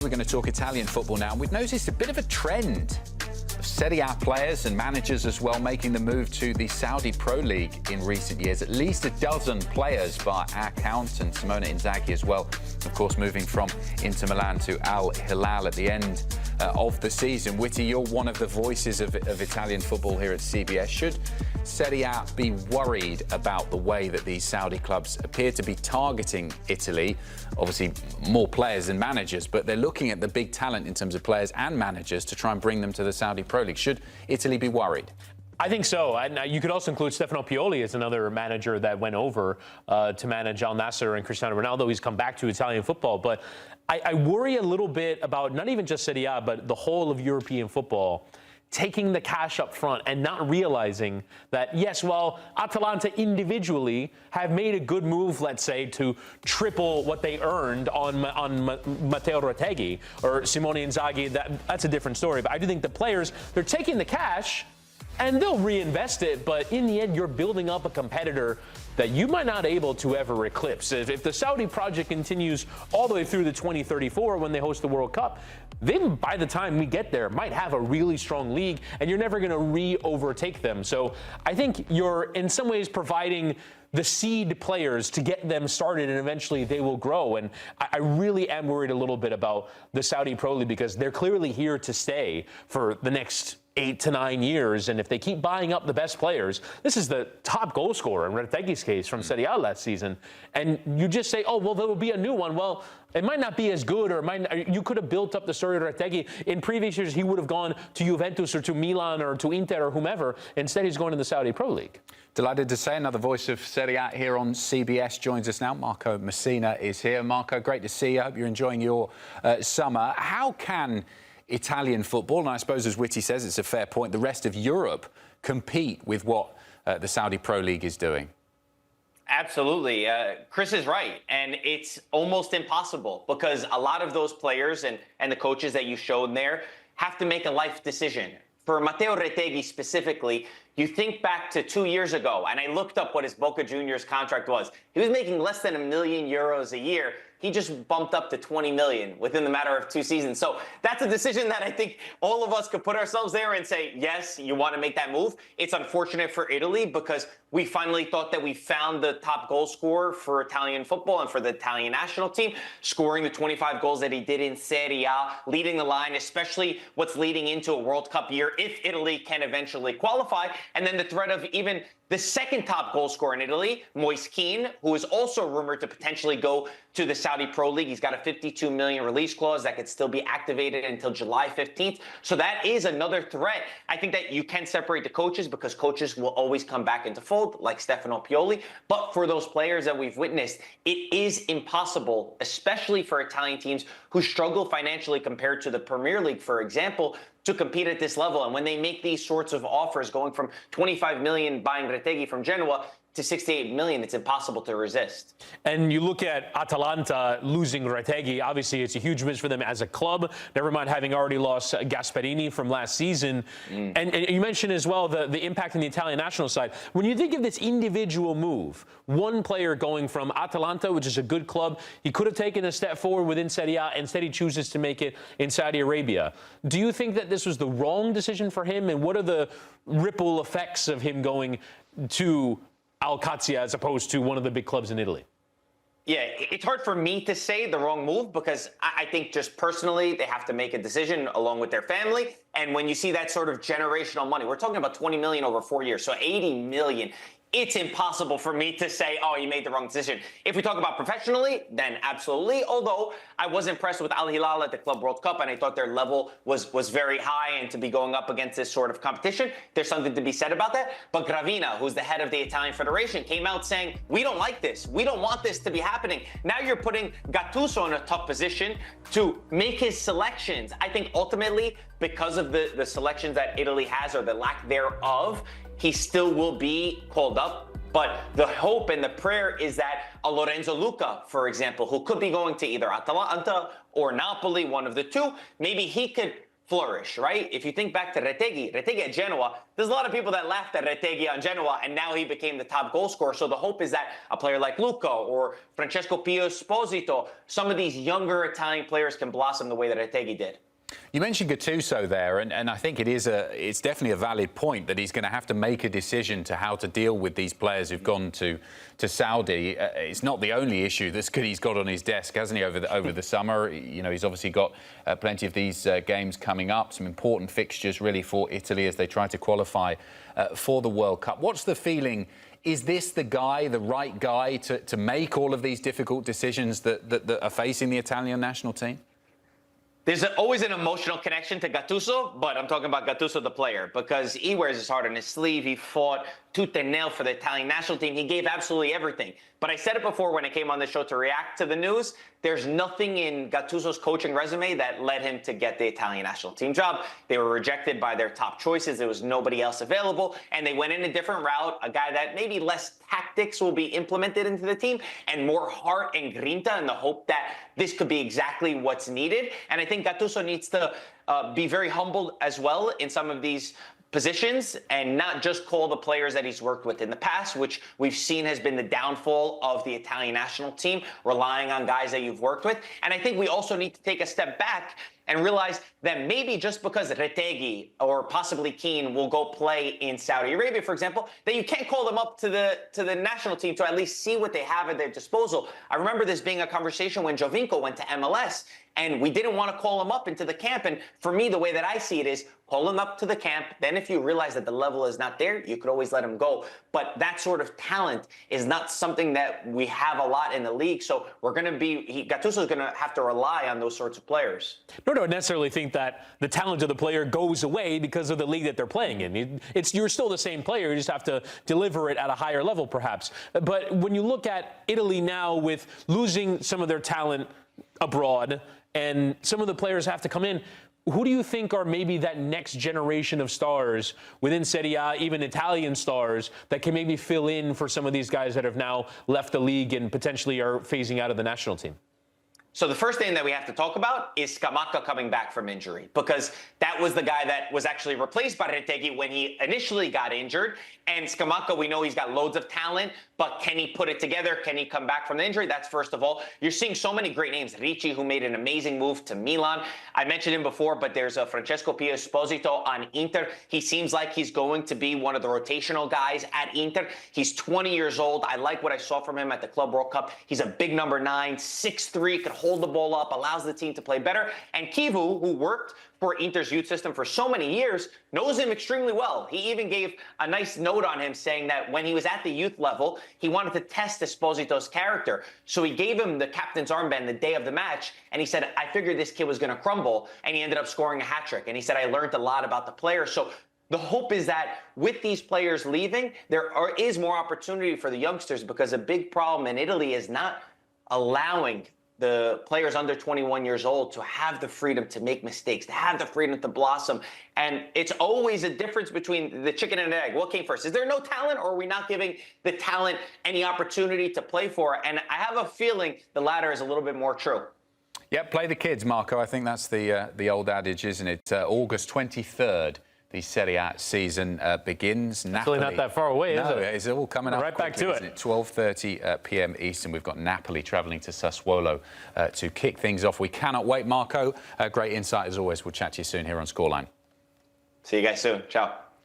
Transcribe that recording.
We're going to talk Italian football now. We've noticed a bit of a trend of Serie A players and managers as well making the move to the Saudi Pro League in recent years. At least a dozen players by our count, and Simona Inzaghi as well, of course, moving from Inter Milan to Al Hilal at the end of the season. Witty, you're one of the voices of Italian football here at CBS. Should Serie A be worried about the way that these Saudi clubs appear to be targeting Italy? Obviously, more players than managers, but they're looking at the big talent in terms of players and managers to try and bring them to the Saudi Pro League. Should Italy be worried? I think so. And you could also include Stefano Pioli as another manager that went over to manage Al Nassr and Cristiano Ronaldo. He's come back to Italian football. But I worry a little bit about not even just Serie A, but the whole of European football taking the cash up front and not realizing that, yes, well, Atalanta individually have made a good move, let's say, to triple what they earned on Matteo Retegui or Simone Inzaghi. That's a different story. But I do think the players, they're taking the cash and they'll reinvest it, but in the end, you're building up a competitor that you might not be able to ever eclipse. If the Saudi project continues all the way through to 2034 when they host the World Cup, then by the time we get there, might have a really strong league, and you're never going to re-overtake them. So I think you're, in some ways, providing the seed players to get them started, and eventually they will grow. And I really am worried a little bit about the Saudi Pro League because they're clearly here to stay for the next 8 to 9 years, and if they keep buying up the best players, this is the top goal scorer in Reteghi's case from Serie A last season, and you just say, oh, well, there will be a new one. Well, it might not be as good, or you could have built up the story of Reteghi. In previous years, he would have gone to Juventus or to Milan or to Inter or whomever. Instead, he's going to the Saudi Pro League. Delighted to say another voice of Serie A here on CBS joins us now. Marco Messina is here. Marco, great to see you. I hope you're enjoying your summer. How can Italian football, and I suppose, as Witty says, it's a fair point, the rest of Europe compete with what the Saudi Pro League is doing? Absolutely. Chris is right. And it's almost impossible because a lot of those players and the coaches that you showed there have to make a life decision. For Matteo Reteghi specifically, you think back to 2 years ago, and I looked up what his Boca Juniors contract was. He was making less than €1 million a year. He just bumped up to 20 million within the matter of 2 seasons. So that's a decision that I think all of us could put ourselves there and say, yes, you want to make that move. It's unfortunate for Italy because we finally thought that we found the top goal scorer for Italian football and for the Italian national team, scoring the 25 goals that he did in Serie A, leading the line, especially what's leading into a World Cup year if Italy can eventually qualify. And then the threat of even the second top goal scorer in Italy, Moise Kean, who is also rumored to potentially go to the Saudi Pro League. He's got a 52 million release clause that could still be activated until July 15th. So that is another threat. I think that you can separate the coaches because coaches will always come back into fold, like Stefano Pioli. But for those players that we've witnessed, it is impossible, especially for Italian teams who struggle financially compared to the Premier League, for example, to compete at this level. And when they make these sorts of offers, going from 25 million buying Reteghi from Genoa to 68 million, it's impossible to resist. And you look at Atalanta losing Reteghi, obviously it's a huge miss for them as a club, never mind having already lost Gasperini from last season. And you mentioned as well the impact on the Italian national side. When you think of this individual move, one player going from Atalanta, which is a good club, he could have taken a step forward within Serie A, instead he chooses to make it in Saudi Arabia. Do you think that this was the wrong decision for him, and what are the ripple effects of him going to Al-Qadsiya as opposed to one of the big clubs in Italy? Yeah, it's hard for me to say the wrong move because I think just personally they have to make a decision along with their family. And when you see that sort of generational money, we're talking about 20 million over 4 years, so 80 million. It's impossible for me to say, oh, you made the wrong decision. If we talk about professionally, then absolutely. Although I was impressed with Al Hilal at the Club World Cup, and I thought their level was very high, and to be going up against this sort of competition, there's something to be said about that. But Gravina, who's the head of the Italian Federation, came out saying, we don't like this. We don't want this to be happening. Now you're putting Gatuso in a tough position to make his selections. I think ultimately, because of the selections that Italy has or the lack thereof, he still will be called up. But the hope and the prayer is that a Lorenzo Luca, for example, who could be going to either Atalanta or Napoli, one of the two, maybe he could flourish, right? If you think back to Retegui at Genoa, there's a lot of people that laughed at Retegui on Genoa, and now he became the top goal scorer. So the hope is that a player like Luca or Francesco Pio Esposito, some of these younger Italian players can blossom the way that Retegui did. You mentioned Gatuso there, and I think it's definitely a valid point that he's going to have to make a decision to how to deal with these players who've gone to Saudi. It's not the only issue that he's got on his desk, hasn't he, over the summer? You know, he's obviously got plenty of these games coming up, some important fixtures really for Italy as they try to qualify for the World Cup. What's the feeling? Is this the right guy to make all of these difficult decisions that are facing the Italian national team? There's always an emotional connection to Gatuso, but I'm talking about Gatuso, the player, because he wears his heart on his sleeve. He fought tooth and nail for the Italian national team. He gave absolutely everything. But I said it before when I came on the show to react to the news. There's nothing in Gattuso's coaching resume that led him to get the Italian national team job. They were rejected by their top choices. There was nobody else available, and they went in a different route, a guy that maybe less tactics will be implemented into the team and more heart and grinta in the hope that this could be exactly what's needed. And I think Gattuso needs to be very humble as well in some of these positions and not just call the players that he's worked with in the past, which we've seen has been the downfall of the Italian national team, relying on guys that you've worked with. And I think we also need to take a step back and realize that maybe just because Retegui or possibly Keane will go play in Saudi Arabia, for example, that you can't call them up to the national team to at least see what they have at their disposal. I remember this being a conversation when Jovinko went to MLS, and we didn't want to call him up into the camp. And for me, the way that I see it is call him up to the camp. Then if you realize that the level is not there, you could always let him go. But that sort of talent is not something that we have a lot in the league. So we're going to Gattuso is going to have to rely on those sorts of players. Nor do I necessarily think that the talent of the player goes away because of the league that they're playing in. You're still the same player. You just have to deliver it at a higher level, perhaps. But when you look at Italy now with losing some of their talent abroad and some of the players have to come in, who do you think are maybe that next generation of stars within Serie A, even Italian stars, that can maybe fill in for some of these guys that have now left the league and potentially are phasing out of the national team? So the first thing that we have to talk about is Scamacca coming back from injury, because that was the guy that was actually replaced by Retegui when he initially got injured. And Scamacca, we know he's got loads of talent, but can he put it together? Can he come back from the injury? That's first of all. You're seeing so many great names. Ricci, who made an amazing move to Milan. I mentioned him before, but there's a Francesco Pio Esposito on Inter. He seems like he's going to be one of the rotational guys at Inter. He's 20 years old. I like what I saw from him at the Club World Cup. He's a big number 9, 6'3", could hold the ball up, allows the team to play better. And Kivu, who worked for Inter's youth system for so many years, knows him extremely well. He even gave a nice note on him saying that when he was at the youth level, he wanted to test Esposito's character. So he gave him the captain's armband the day of the match, and he said, I figured this kid was going to crumble, and he ended up scoring a hat trick. And he said, I learned a lot about the player. So the hope is that with these players leaving, there is more opportunity for the youngsters, because a big problem in Italy is not allowing the players under 21 years old to have the freedom to make mistakes, to have the freedom to blossom. And it's always a difference between the chicken and egg. What came first? Is there no talent, or are we not giving the talent any opportunity to play for? And I have a feeling the latter is a little bit more true. Yeah, play the kids, Marco. I think that's the old adage, isn't it? August 23rd. The Serie A season begins. It's really not that far away, is it? No, it's all coming up right back to it. 12:30 p.m. Eastern. We've got Napoli travelling to Sassuolo to kick things off. We cannot wait, Marco. Great insight as always. We'll chat to you soon here on Scoreline. See you guys soon. Ciao.